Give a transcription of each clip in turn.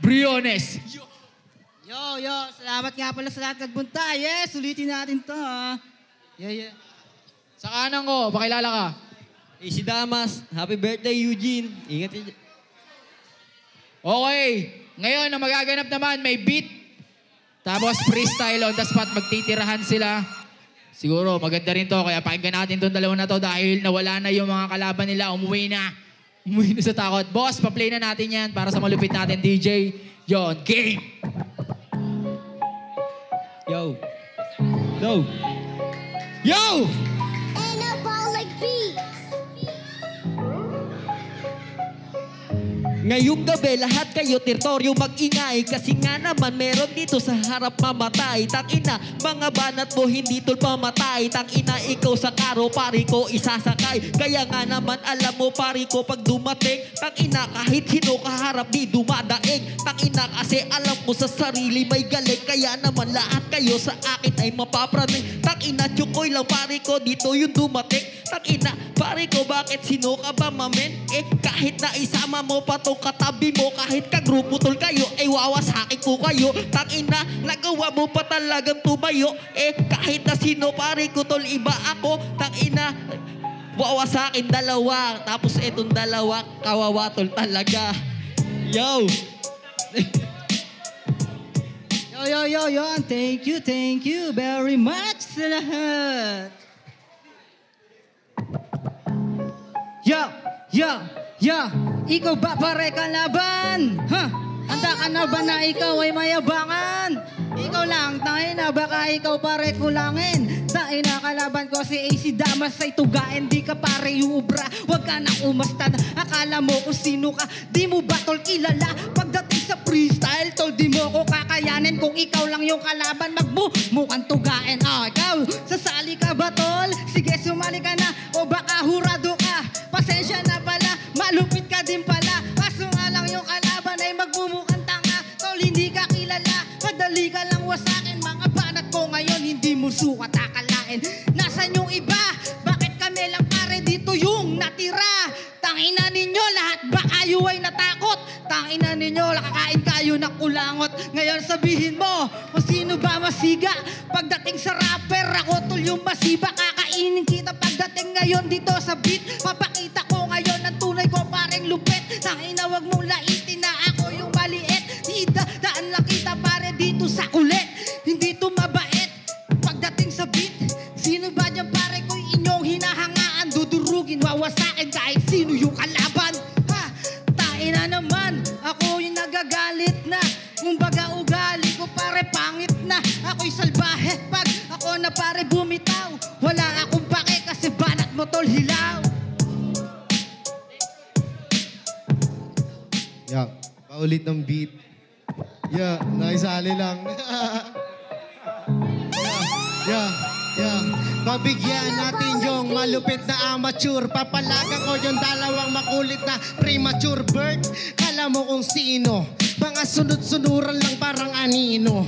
Briones. Yo, salamat nga pala sa lahat nagpunta. Yes, ulitin natin to, ha. Yeah. Sa kanan ko, pakilala ka. Si Damas, happy birthday Eugene. Ingat yun. Okay, ngayon ang magaganap naman, may beat. Tapos freestyle on the spot, magtitirahan sila. Siguro maganda rin to, kaya pakinggan natin tong dalawa na to dahil nawala na yung mga kalaban nila, umuwi na sa takot. Boss, pa-play na natin yan para sa malupit natin DJ. Yon, game! Yo. Go. Yo! Anabolic beat. Ngayong gabi, lahat kayo teritoryo mag-ingay. Kasi nga naman, meron dito sa harap mamatay. Tangina, mga banat mo hindi tol pamatay. Tangina, ikaw sa karo, pari ko isasakay. Kaya nga naman, alam mo pari ko, pag dumating, tangina, kahit sino kaharap di dumadaing. Tangina, kasi alam mo sa sarili may galing. Kaya naman, lahat kayo sa akin ay mapapraning. Tangina, tsukoy lang pari ko, dito yung dumating. Tangina, pari ko, bakit sino ka ba mamen? Kahit na isama mo pa to katabi mo, kahit kagrupo tol kayo, wawasakin ko kayo. Tangina, nagawa mo pa talagang tumayo. Kahit na sino pare ko tol, iba ako. Tangina, wawasakin dalawa. Tapos etong dalawa, kawawa tol talaga. Yo! Yo. Thank you very much sa lahat. Yo. Ikaw ba pare kalaban? Handa ka na ba na ikaw ay mayabangan? Ikaw lang, tangina, baka ikaw pare kulangin. Tangina, kalaban ko si AC Damas ay tugain. Di ka pare yung ubra, wag ka nang umastad. Akala mo kung sino ka, di mo ba tol kilala? Pagdating sa freestyle, tol, di mo ko kakayanin. Kung ikaw lang yung kalaban, mukhang tugain. Ikaw, sasali ka ba tol? Sige, sumali ka na, o baka hurado ka. Pasensya na pala, malupit ka din pala. Kaso nga lang yung kalaban ay magmumukhang tanga. Tol, hindi ka kilala, madali ka lang wasakin. Mga banat ko ngayon, hindi mo sukat akalain. Nasaan yung iba? Bakit kami lang pare dito yung natira? Tangina ninyo, lahat ba kayo ay natakot? Tangina ninyo, nakakain kayo ng kulangot. Ngayon sabihin mo, kung sino ba masiga? Pagdating sa rapper, ako tol yung masiba. Kakainin kita pagdating ngayon dito sa beat. Papakita ko ngayon ang tunay ko pareng lupit. Tangina, wag mong laitin na ako yung maliit. Daan lang kita pare dito sa kulit. Hindi to mabait. Pagdating sa beat, sino ba dyan pare ko inyong hinahangaan? Dudurugin, wawasakin kahit sino yung kalaban. Taina naman, ako yung nagagalit na. Kumbaga ugali ko pare pangit na. Ako'y salbahe pag ako na pare bumitaw. Wala akong pake kasi banat mo tol hilaw. Paulit ng beat. Nakisali lang. Pabigyan natin yung malupit na amateur. Papalagan ko yung dalawang makulit na premature birth. Kala mo kung sino, mga sunod-sunuran lang parang anino.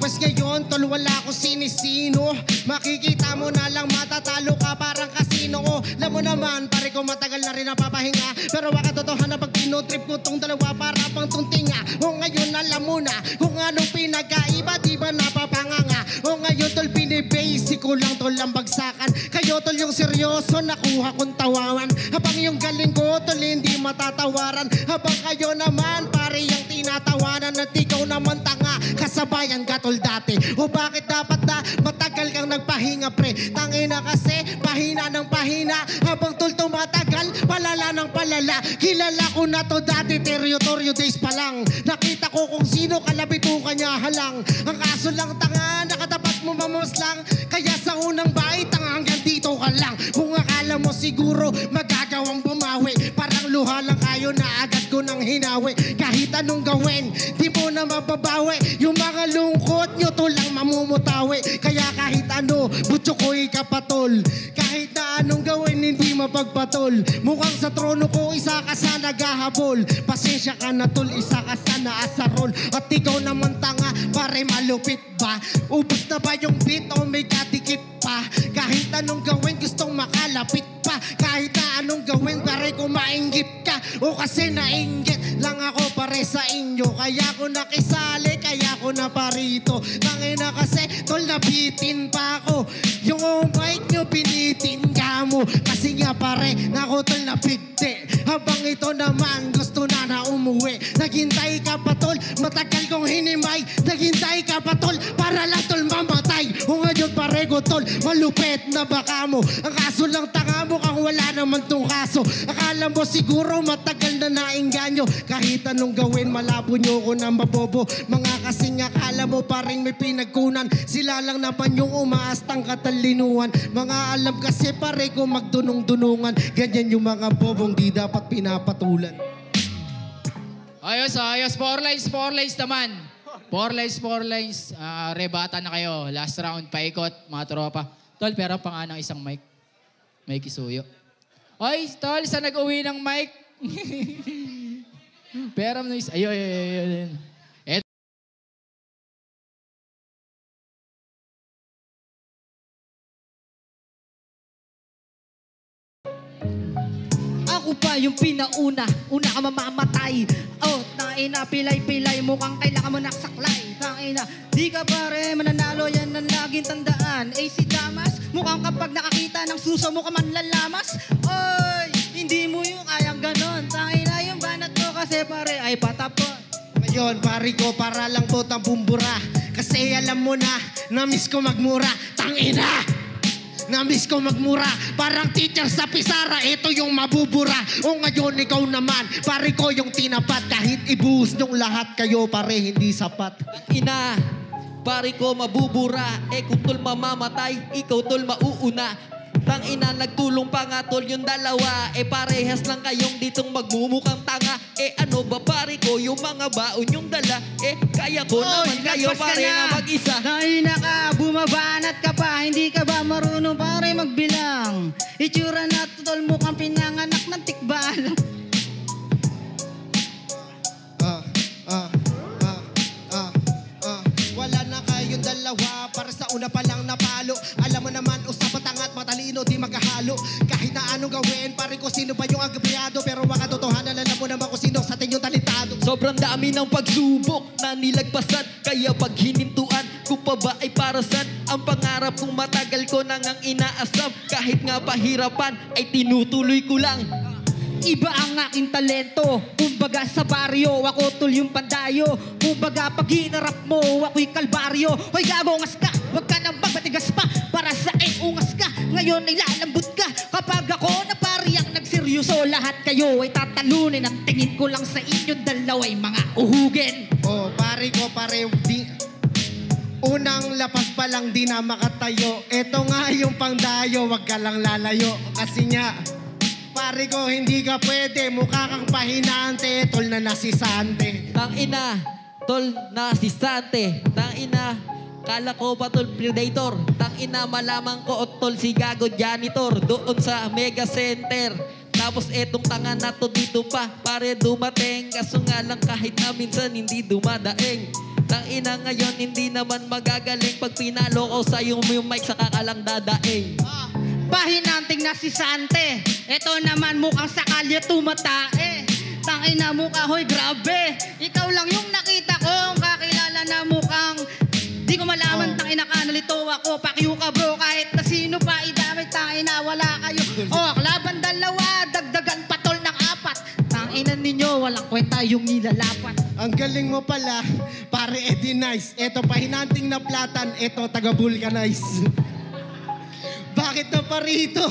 Pues ngayon, tol, wala ko sinisino. Makikita mo na lang matatalo ka parang kasino ko. Alam mo naman, pare ko matagal na rin napapahinga. Pero waka totohan na pag pinotrip ko tong dalawa para pang tuntinga. O ngayon, alam mo na kung anong pinagkaiba, di ba napapanganga? O ngayon, tol, binibasic ko lang tol ang bagsakan. Kayo, tol, yung seryoso, nakuha kong tawanan. Habang yung galing ko, tol, hindi matatawaran. Habang kayo naman, pare yung tinatawanan. At ikaw naman tanga, kasabayan ka tol dati. O bakit dapat na matagal kang nagpahinga pre? Tangina kasi, pahina ng pahina. Habang tol tumatagal, palala ng palala. Kilala ko na to dati, teritoryo days pa lang. Nakita ko kung sino kalabitukan niya halang. Ang kaso lang tanga, nakatapat mo mamuslang. Kaya sa unang bahay, tanga hanggang dito ka lang. Kung akala mo siguro magagawang bumawi, parang luha lang kayo na agad ko nang hinawi. Kahit anong gawin, di mo na mababawi. Yung mga lungkot nyo to lang mamumutawi. Kaya kahit ano, butsukoy ka patol. Kahit na anong gawin, hindi mapagpatol. Mukhang sa trono ko, isa ka sa naghahabol. Pasensya ka na tol, isa ka sa naasarol. At ikaw naman tanga, pare malupit ba? Ubus na ba yung beat o may kadikit pa? Kahit anong gawin gustong makalapit pa. Kahit na anong gawin pare ko mainggit ka. O kasi nainggit lang ako pare sa inyo. Kaya ko nakisali, kaya ko na parito. Tangina kasi tol nabitin pa ako. Yung mic nyo pinitin ka mo. Kasi nga pare nako tol napigti. Habang ito naman gusto na umuwi. Naghintay ka pa tol, matagal kong hinimay. Naghintay ka pa tol, para lang tol mamatay. O ngayon pare ko tol, malupit na baka mo. Ang kaso lang tanga mo kang wala naman tong kaso. Akala mo siguro matagal na nainganyo. Kahit anong gawin malabo nyo ko na mabobo. Mga kasing akala mo paring may pinagkunan. Sila lang naman yung umaastang katalinuhan. Mga alam kasi pare ko magdunong-dunungan. Ganyan yung mga bobong di dapat pinapatulan. Ayos, ayos. Four lines naman. Four lines. Rebata na kayo. Last round, paikot, mga tropa. Tol, pero pa nga ng isang mic. May kisuyo. Oy, tol, saan nag-uwi ng mic? Pero no isa. Ayun. Ako pa yung pinauna, una ka mamamatay. Oh, tangina, pilay-pilay, mukhang kailangan mo naksaklay. Tangina, di ka pare mananalo, yan ang laging tandaan. AC Damas, mukhang kapag nakakita ng suso mo ka man lalamas. Oy, hindi mo yung kayang ganon. Tangina, yung banat mo kasi pare ay patapon. Ngayon, pare ko, para lang po tang bumbura. Kasi alam mo na miss ko magmura. Tangina! Na-miss ko magmura. Parang teacher sa pisara, ito yung mabubura. O ngayon, ikaw naman, pare ko yung tinapat. Kahit ibuhos nyung lahat kayo, pare, hindi sapat. Ina, pare ko mabubura. Kung tol mamamatay, ikaw tol mauuna. Tang ina, nagtulong pa nga tol yung dalawa. Parehas lang kayong ditong magmumukang tanga. Ano ba pare ko, yung mga baon yung dala. Kaya ko naman kayo pare na mag-isa. Tangina ka, bumabanat ka pa. Hindi ka ba marunong pare magbilang? Itsura na tol mukhang pinanganak ng tikbalang. Wala na kayong dalawa, para sa una pa lang napalo. Alam mo naman, usapat angat matalino, di magkahalo. Kahit na anong gawin, pare ko sino ba yung agabyado. Pero makatotohanan, alam mo naman kung sino sa atin yung talentado. Sobrang dami ng pagsubok na nilagpasan. Kaya pag hinintuan, kung pa ba ay para saan? Ang pangarap kong matagal ko nang ang inaasam. Kahit nga pahirapan, ay tinutuloy ko lang. Iba ang aking talento. Kumbaga sa baryo, ako tol yung pandayo. Kumbaga pag hinarap mo, ako'y kalbaryo. Hoy gago, ungas ka, wag ka nang magbatigas pa. Para sa ungas ka, ngayon ay lalambot ka. Kapag ako na pari ang nagseryoso, lahat kayo ay tatalunin. Ang tingin ko lang sa inyong dalaway mga uhugin. Oh, pare ko, pare, di... Unang lapas pa lang di na makatayo. Ito nga yung pangdayo, wag ka lang lalayo. Kasi nga, pare ko, hindi ka pwede. Mukha kang pahinante, tol na nasisante. Tang ina, tol nasisante. Tang ina, kala ko pa tol predator. Tang ina, malaman ko tol si gago janitor. Doon sa mega center. Tapos etong tanga na to dito pa, pare dumating. Kaso nga lang kahit na minsan hindi dumadaing. Tang ina ngayon hindi naman magagaling. Pag pinalo ko sa yung mic saka ka lang dadaing. Pahinanting na si Sante. Ito naman mukhang sa kalye tumatae. Tangina mukha, hoy grabe. Ikaw lang yung nakita kong kakilala na mukhang di ko malaman. Tangina ka, nalito ako. Pakyu ka bro, kahit na sino pa idamay. Tangina, wala kayo. Laban dalawa, dagdagan patol ng apat. Tangina ninyo, walang kwenta yung nilalapat. Ang galing mo pala, pare Eddie Nice. Eto pahinanting na platan, eto taga vulcanize. Bakit na parito?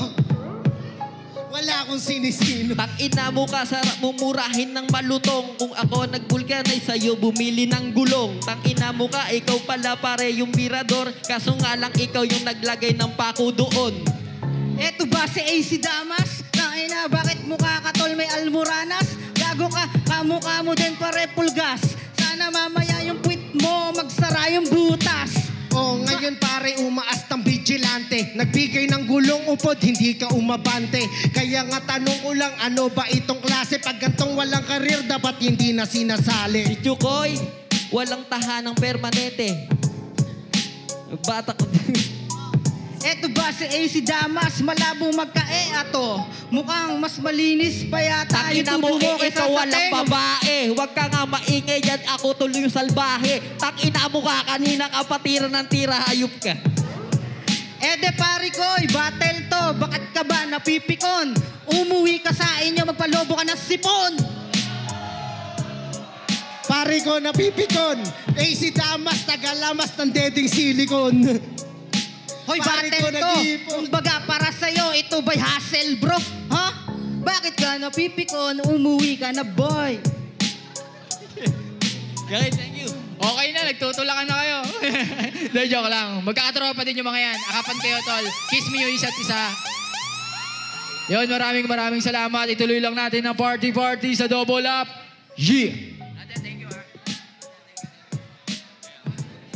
Wala akong sinisino. Tang ina mo ka, sarap mumurahin ng malutong. Kung ako nag-vulcanize sa'yo, bumili ng gulong. Tang ina mo ka, ikaw pala pare yung mirador. Kaso nga lang ikaw yung naglagay ng pako doon. Eto ba si AC Damas? Tangina, bakit mukha ka tol may almoranas? Gago ka, kamukha mo din pare pulgas. Sana mamaya yung puwit mo, magsara yung butas. Ngayon pare umaas ng vigilante. Nagbigay ng gulong upod, hindi ka umabante. Kaya nga tanong ko lang, ano ba itong klase? Pag gantong walang karir, dapat hindi na sinasali. Si Chukoy, walang tahanang permanente. Bata ko. Eto ba si AC Damas, malabo magka-ato. Mukhang mas malinis pa yata Tangina mo, tubo ikaw walang babae. Huwag ka nga maingay yan, ako tuloy yung salbahe. Tangina mo ka, kanina ka patira ng tira, hayop ka. Ede pari ko, battle to, bakit ka ba napipikon? Umuwi ka sa inyo, magpalobo ka ng sipon. Pare ko napipikon. AC Damas, tagalamas ng deding silikon. Hoy, Pare ko, battle to, nag-iipon. kumbaga para sa'yo, ito ba'y hassle bro? Ha? Bakit ka napipikon, umuwi ka na boy? Okay, thank you. Okay na, nagtutulakan na kayo. Dahil joke lang. Magkakatropa din yung mga yan. Akapan kayo, tol. Kiss me yung isa't isa. Yun, maraming salamat. Ituloy lang natin ang party sa Double Up. Yeah!